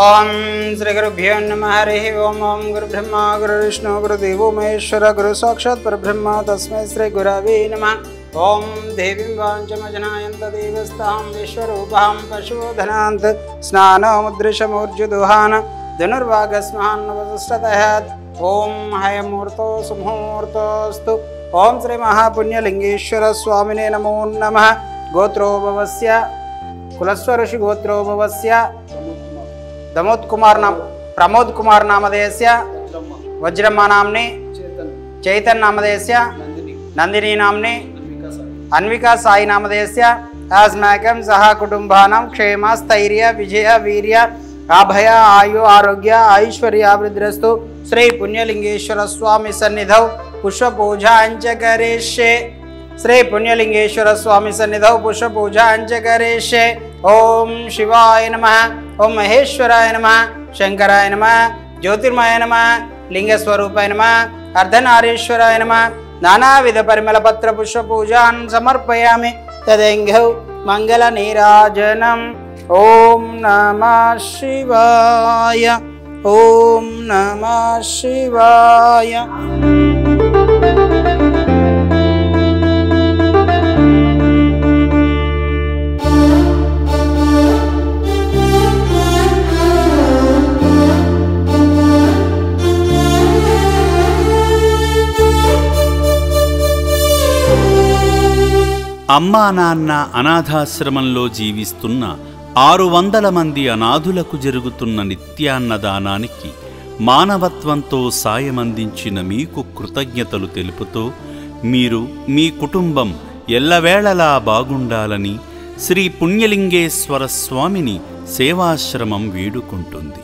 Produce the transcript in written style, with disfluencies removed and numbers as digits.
ओम श्री गुरुभ्यो नमः। हरि ओम। ओम गुरु ब्रह्मा गुरु विष्णु गुरुदेवो महेश्वर गुरु साक्षात् परब्रह्म तस्मै श्री गुरवे नमः। ओम देवीं वाञ्छमजनायन्त देवस्तां विश्वरूपां पशुधनान्त स्नानमुद्रिशमूर्जुदुहान धनुर्वागस्मान्नवदस्ततः। ओम हयमुहूर्तो सुमुहूर्तोऽस्तु। ओम श्री महापुण्यलिंगेश्वर स्वामिने नमो नमः। गोत्रोभवस्य कुलस्वऋषि गोत्रोभवस्य प्रमोद कुमार नामधेयस्य वज्रम्मा नाम्नि चैतन्य नामधेयस्य नंदिनी नाम्नि अन्विका साई नामधेयस्य अस्माकं सह कुटुंबानां क्षेम स्थैर्य विजय वीर्य अभय आयु आरोग्य ऐश्वर्याभिवृद्धिरस्तु। श्री पुण्यलिंगेश्वर स्वामी सन्निधौ पुष्पपूजाञ्च करिष्ये। श्री पुण्यलिंगेश्वर स्वामी सन्निधौ पुष्पपूजाञ्च करिष्ये। ओम शिवाय नमः। ओम महेश्वराय नमः। शंकराय नमः। ज्योतिर्मय नमः। लिंगस्वरूपाय नमः। अर्धनारीश्वराय नमः। नानाविध परिमल पत्र पुष्प पूजान् समर्पयामि। तदेंघौ मंगल नीराजनम्। ओम नमः शिवाय। ओम नमः शिवाय। అమ్మా నాన్న అనాథాశ్రమంలో జీవిస్తున్న 600 మంది అనాథులకు జరుగుతున్న నిత్యాన్నదానానికి మానవత్వంతో సాయమందించిన మీకు కృతజ్ఞతలు తెలుపుతూ మీరు మీ కుటుంబం ఎల్లవేళలా బాగుండాలని శ్రీ పుణ్యలింగేశ్వర స్వామిని సేవాశ్రమం వేడుకుంటుంది.